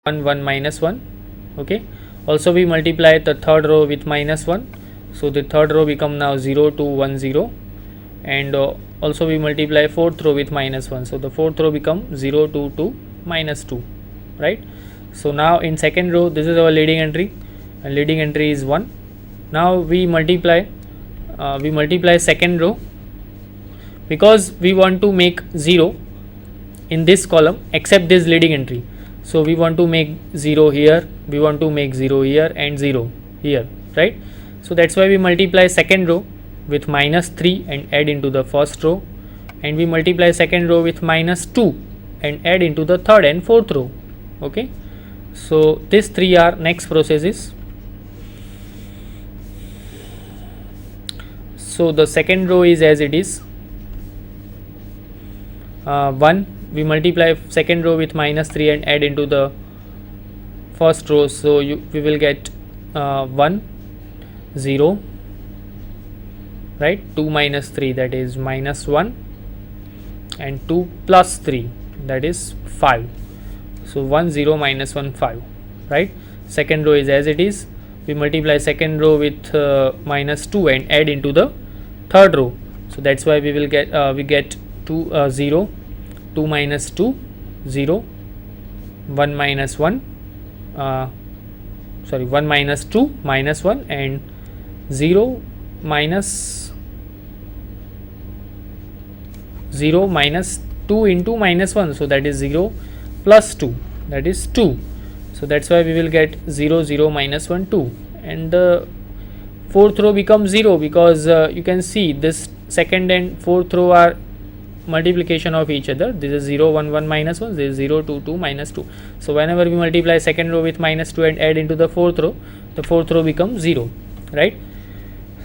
1 1 minus 1. Okay, also we multiply the third row with minus 1, so the third row become now 0 2 1 0, and also we multiply fourth row with minus 1, so the fourth row become 0 2 2 minus 2, right? So now in second row this is our leading entry, and leading entry is 1. Now we multiply second row, because we want to make 0 in this column except this leading entry. So we want to make 0 here, we want to make 0 here and 0 here, right? So that's why we multiply second row with minus 3 and add into the first row, and we multiply second row with minus 2 and add into the third and fourth row. Okay, so these three are next processes. So the second row is as it is, 1, we multiply second row with minus 3 and add into the first row, so we will get 1 0, right? 2 minus 3, that is minus 1, and 2 plus 3, that is 5. So 1 0 minus 1 5, right? Second row is as it is. We multiply second row with minus 2 and add into the third row, so that's why we will get 2 0, 2 minus 2 0, 1 minus 1 1 minus 2 minus 1, and 0 minus 2 into minus 1, so that is 0 plus 2, that is 2. So that's why we will get 0 0 minus 1 2, and the fourth row becomes 0, because you can see this second and fourth row are multiplication of each other. This is 0 1 1 minus 1, this is 0 2 2 minus 2. So whenever we multiply second row with minus 2 and add into the fourth row, the fourth row becomes 0, right?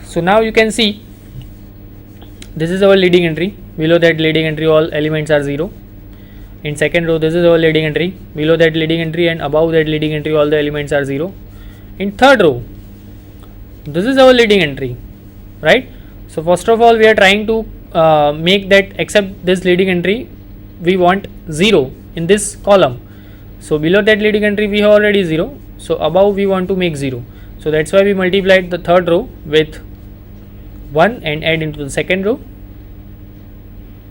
So now you can see this is our leading entry. Below that leading entry all elements are 0. In second row this is our leading entry. Below that leading entry and above that leading entry all the elements are 0. In third row this is our leading entry, right? So first of all we are trying to make that except this leading entry we want 0 in this column. So below that leading entry we have already 0, so above we want to make 0. So that's why we multiplied the third row with 1 and add into the second row,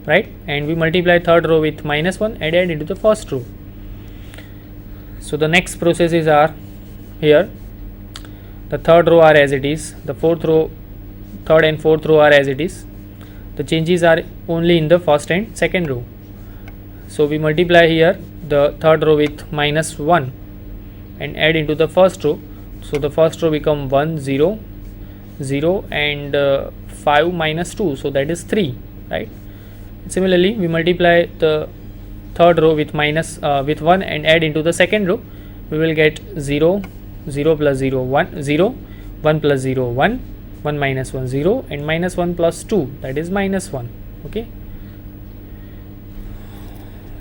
right? And we multiply third row with minus 1 and add into the first row. So the next processes are here. The third row are as it is, the third and fourth row are as it is. The changes are only in the first and second row. So we multiply here the third row with minus 1 and add into the first row. So the first row become 1 0 0 and 5 minus 2, so that is 3, right? Similarly we multiply the third row with with 1 and add into the second row. We will get 0 0 plus 0 1 0, 1 plus 0 1, 1 minus 1 0, and minus 1 plus 2, that is minus 1. Okay,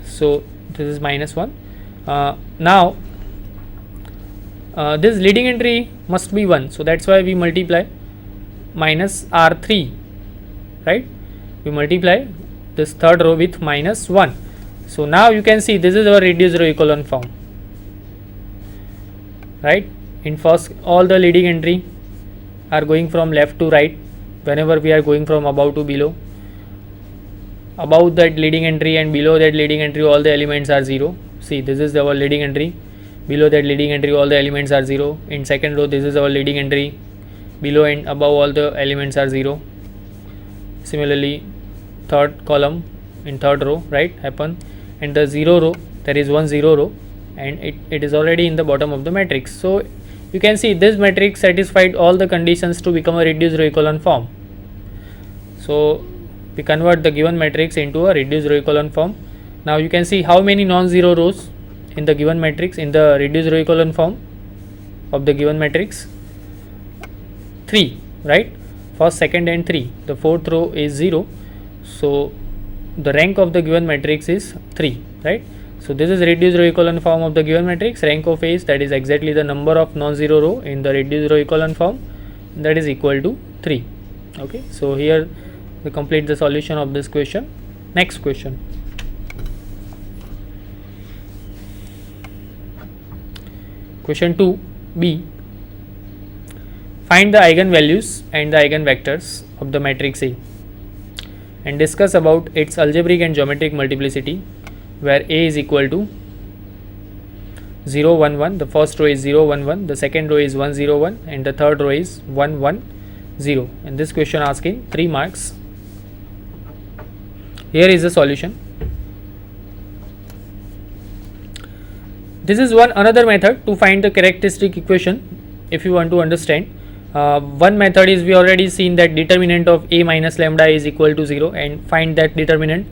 so this is minus 1. Now this leading entry must be 1, so that's why we multiply minus R3, right? We multiply this third row with minus 1. So now you can see this is our reduced row echelon form, right? In first all the leading entry are going from left to right whenever we are going from above to below. Above that leading entry and below that leading entry all the elements are 0. See, this is our leading entry, below that leading entry all the elements are 0. In second row this is our leading entry, below and above all the elements are 0. Similarly third column in third row, right, happen, and the 0 row there is 1 0 row, and it is already in the bottom of the matrix. So you can see this matrix satisfied all the conditions to become a reduced row echelon form. So we convert the given matrix into a reduced row echelon form. Now you can see how many non-zero rows in the given matrix in the reduced row echelon form of the given matrix. 3, right? First, second and 3. The fourth row is 0, so the rank of the given matrix is 3, right? So this is reduced row echelon form of the given matrix. Rank of A is, that is exactly the number of non-zero row in the reduced row echelon form, that is equal to 3. Okay, so here we complete the solution of this question. Next question. Question 2b, find the eigenvalues and the eigenvectors of the matrix A and discuss about its algebraic and geometric multiplicity, where A is equal to 0 1 1, the first row is 0 1 1, the second row is 1 0 1, and the third row is 1 1 0. And this question asking 3 marks. Here is the solution. This is another method to find the characteristic equation. If you want to understand, one method is, we already seen that determinant of A minus lambda is equal to 0, and find that determinant.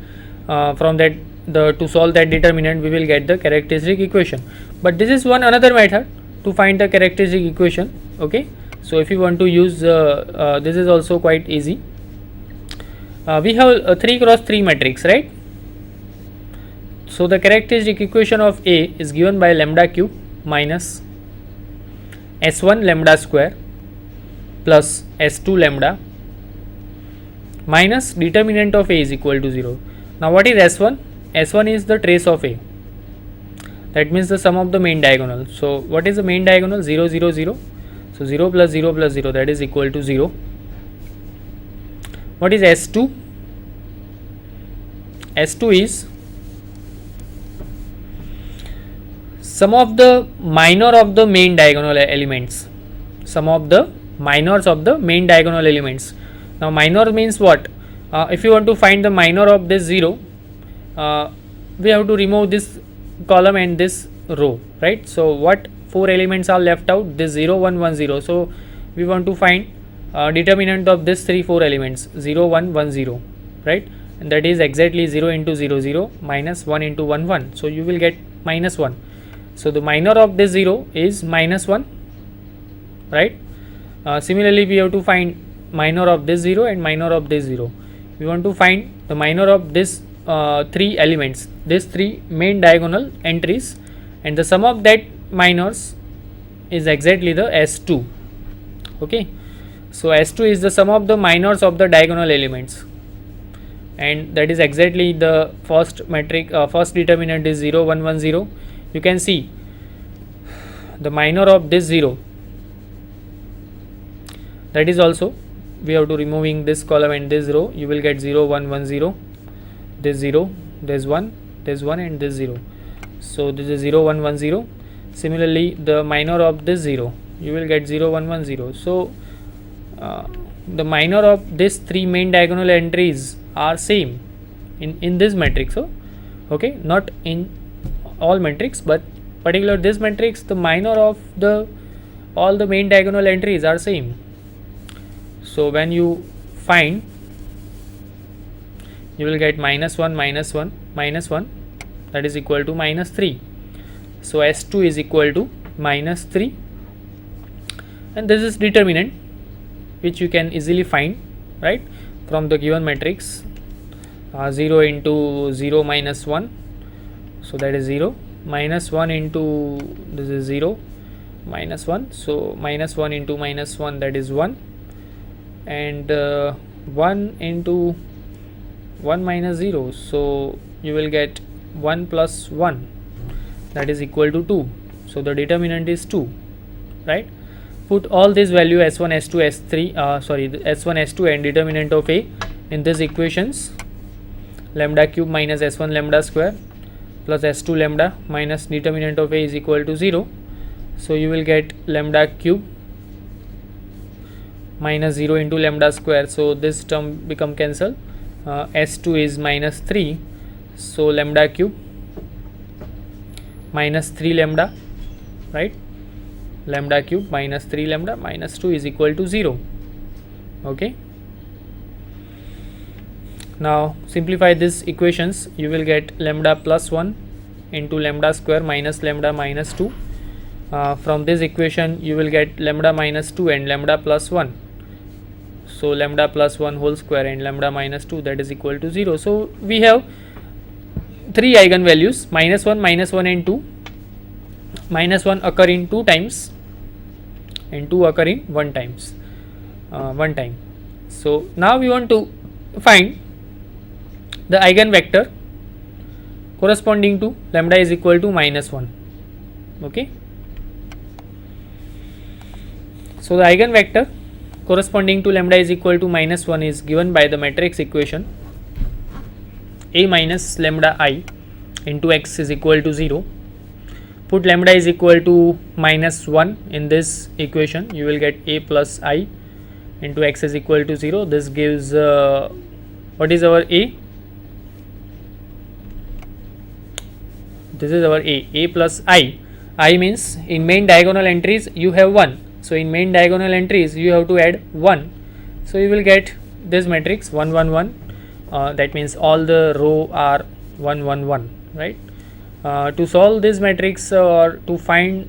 From that, to solve that determinant, we will get the characteristic equation. But this is another method to find the characteristic equation. Okay, so if you want to use this is also quite easy. We have a 3 cross 3 matrix, right? So the characteristic equation of A is given by lambda cube minus S1 lambda square plus S2 lambda minus determinant of A is equal to 0. Now what is S1? S1 is the trace of A. That means the sum of the main diagonal. So what is the main diagonal? 0 0 0. So 0 plus 0 plus 0, that is equal to 0. What is S2? S2 is sum of the minor of the main diagonal elements. Sum of the minors of the main diagonal elements. Now minor means what? If you want to find the minor of this 0, we have to remove this column and this row, right? So what 4 elements are left out? This 0 1 1 0. So we want to find determinant of this 4 elements, 0 1 1 0, right? And that is exactly 0 into 0 0 minus 1 into 1 1. So you will get minus 1. So the minor of this 0 is minus 1, right? Similarly, we have to find minor of this 0 and minor of this 0. We want to find the minor of this 3 elements, these 3 main diagonal entries, and the sum of that minors is exactly the S2. Okay, so S2 is the sum of the minors of the diagonal elements, and that is exactly the first metric. First determinant is 0 1 1 0. You can see the minor of this 0, that is also, we have to removing this column and this row. You will get 0 1 1 0, this 0, this 1, this 1, and this 0. So this is 0 1 1 0. Similarly, the minor of this 0, you will get 0 1 1 0. So the minor of these 3 main diagonal entries are same in this matrix. So okay, not in all matrix, but particular this matrix, the minor of the all the main diagonal entries are same. So when you find, you will get minus 1 minus 1 minus 1, that is equal to minus 3. So S2 is equal to minus 3, and this is determinant which you can easily find, right, from the given matrix. 0 into 0 minus 1, so that is 0, minus 1 into this is 0 minus 1, so minus 1 into minus 1, that is 1, and 1 into 1 minus 0, so you will get 1 plus 1, that is equal to 2. So the determinant is 2, right? Put all this value S1 S2 S3 sorry, S1 S2 and determinant of A in these equations. Lambda cube minus S1 lambda square plus S2 lambda minus determinant of A is equal to 0. So you will get lambda cube minus 0 into lambda square, so this term become cancel. S2 is minus 3, so lambda cube minus 3 lambda, right? Lambda cube minus 3 lambda minus 2 is equal to 0. Okay, now simplify these equations. You will get lambda plus 1 into lambda square minus lambda minus 2. From this equation you will get lambda minus 2 and lambda plus 1. So lambda plus 1 whole square and lambda minus 2, that is equal to 0. So we have 3 eigenvalues, minus 1 and 2. Minus 1 occur in 2 times and 2 occur in 1 time. So now we want to find the eigenvector corresponding to lambda is equal to minus 1. Okay, So the eigenvector corresponding to lambda is equal to minus 1 is given by the matrix equation a minus lambda I into x is equal to 0. Put lambda is equal to minus 1 in this equation, you will get a plus I into x is equal to 0. This gives what is our a? This is our a plus I. I means in main diagonal entries you have 1. So in main diagonal entries you have to add 1. So you will get this matrix 1 1 1. That means all the row are 1 1 1, right? To solve this matrix or to find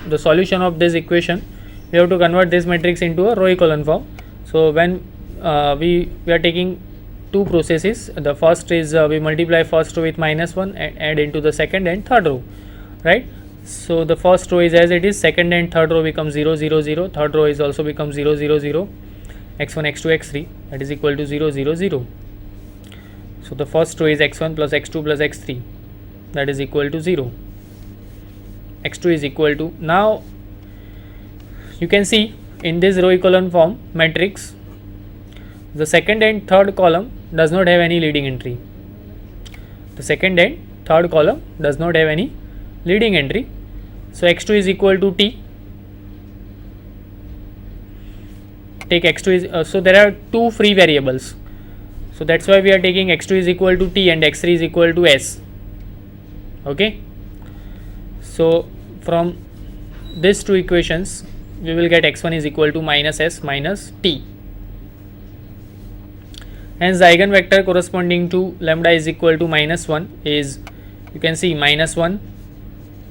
the solution of this equation, we have to convert this matrix into a row echelon form. So when we are taking two processes, the first is we multiply first row with minus 1 and add into the second and third row, right? So the first row is as it is, second and third row become 0 0 0, third row is also become 0 0 0, x1 x2 x3, that is equal to 0 0 0. So the first row is x1 plus x2 plus x3, that is equal to 0. x2 is equal to, now you can see in this row echelon form matrix, the second and third column does not have any leading entry. The second and third column does not have any leading entry. So x2 is equal to t. Take x2 is so there are two free variables. So that's why we are taking x2 is equal to t and x3 is equal to s. Okay. So from these two equations we will get x1 is equal to minus s minus t. Hence the eigenvector corresponding to lambda is equal to minus 1 is, you can see minus 1,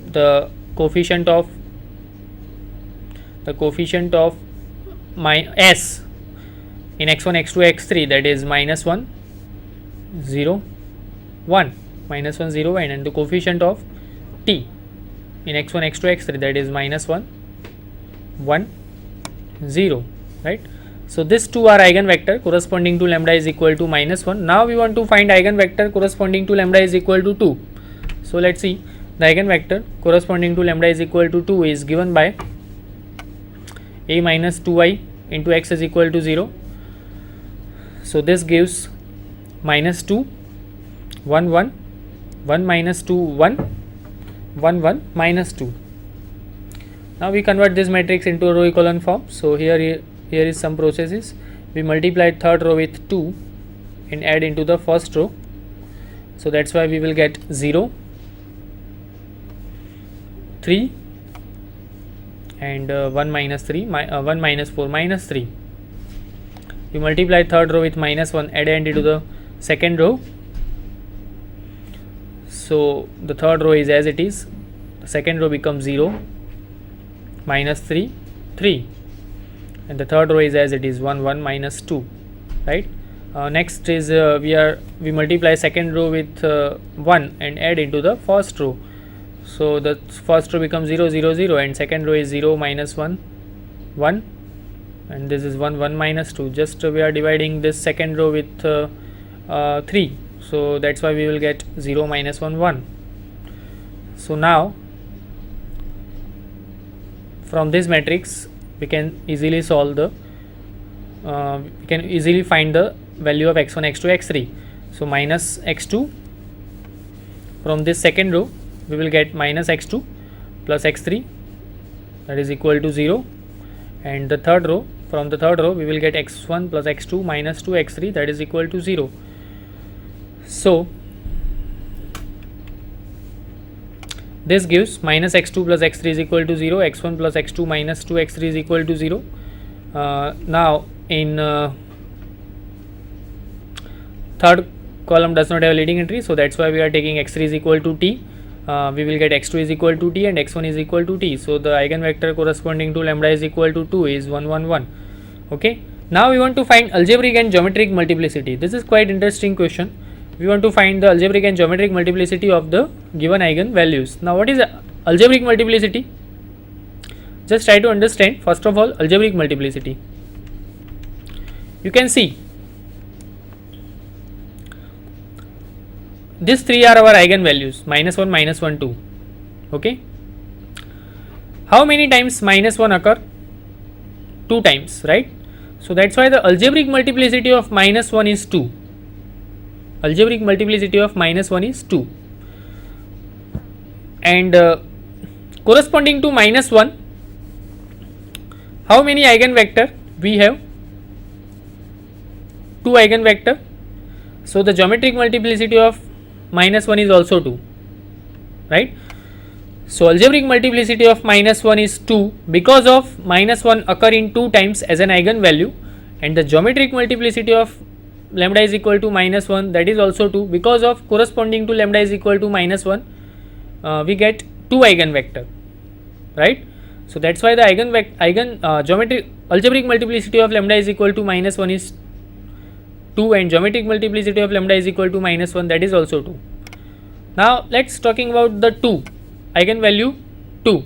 the coefficient of my s in x1 x2 x3, that is minus 1 0 1, minus 1 0 1, and the coefficient of t in x1 x2 x3, that is minus 1 1 0, right? So these two are eigenvector corresponding to lambda is equal to minus 1. Now we want to find eigenvector corresponding to lambda is equal to 2. So let's see, the eigenvector corresponding to lambda is equal to 2 is given by a minus 2i into x is equal to 0. So this gives minus 2 1 1 1 minus 2 1 1 1 minus 2. Now we convert this matrix into a row echelon form. So here is some processes. We multiply third row with 2 and add into the first row. So that's why we will get 0 3 and 1 minus 3 1 minus 4 minus 3. We multiply third row with minus 1, add into the second row. So the third row is as it is, the second row becomes 0 minus 3 3, and the third row is as it is 1 1 minus 2, right? Next is we multiply second row with 1 and add into the first row. So the first row becomes 0 0 0 and second row is 0 minus 1 1, and this is 1 1 minus 2. Just we are dividing this second row with 3, so that's why we will get 0 minus 1 1. So now from this matrix we can easily solve the we can easily find the value of x1 x2 x3. So minus x2, from this second row we will get minus x2 plus x3, that is equal to 0, and the third row, from the third row we will get x1 plus x2 minus 2 x3, that is equal to 0. So this gives minus x2 plus x3 is equal to 0, x1 plus x2 minus 2 x3 is equal to 0. Now in third column does not have a leading entry, so that's why we are taking x3 is equal to t. We will get x2 is equal to t and x1 is equal to t. So the eigenvector corresponding to lambda is equal to 2 is 1 1 1. Okay. Now we want to find algebraic and geometric multiplicity. This is quite interesting question. We want to find the algebraic and geometric multiplicity of the given eigen values. Now what is algebraic multiplicity? Just try to understand first of all algebraic multiplicity. You can see these three are our eigen values, minus 1 minus 1 2. Okay. How many times minus 1 occur? 2 times, right? So that's why the algebraic multiplicity of minus 1 is 2. Algebraic multiplicity of minus 1 is 2. And corresponding to minus 1, how many eigenvector we have? 2 eigenvector. So the geometric multiplicity of minus 1 is also 2, right? So algebraic multiplicity of minus 1 is 2 because of minus 1 occur in 2 times as an eigenvalue, and the geometric multiplicity of lambda is equal to minus 1, that is also 2 because of corresponding to lambda is equal to minus 1, we get 2 eigenvector, right? So that's why the algebraic multiplicity of lambda is equal to minus 1 is 2, and geometric multiplicity of lambda is equal to minus 1, that is also 2. Now let's talking about the 2 eigenvalue 2.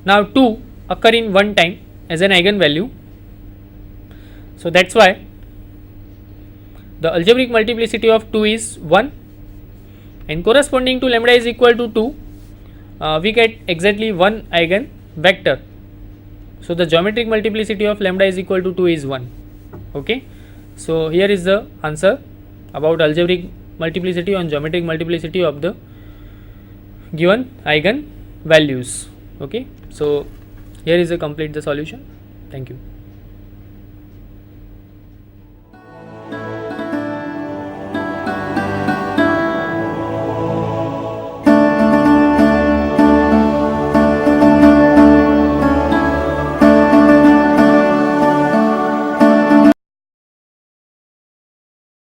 Now 2 occur in one time as an eigenvalue, so that's why the algebraic multiplicity of 2 is 1, and corresponding to lambda is equal to 2, we get exactly one eigenvector. So the geometric multiplicity of lambda is equal to 2 is 1. Okay, so here is the answer about algebraic multiplicity on geometric multiplicity of the given eigenvalues. Okay, so here is a complete the solution. Thank you.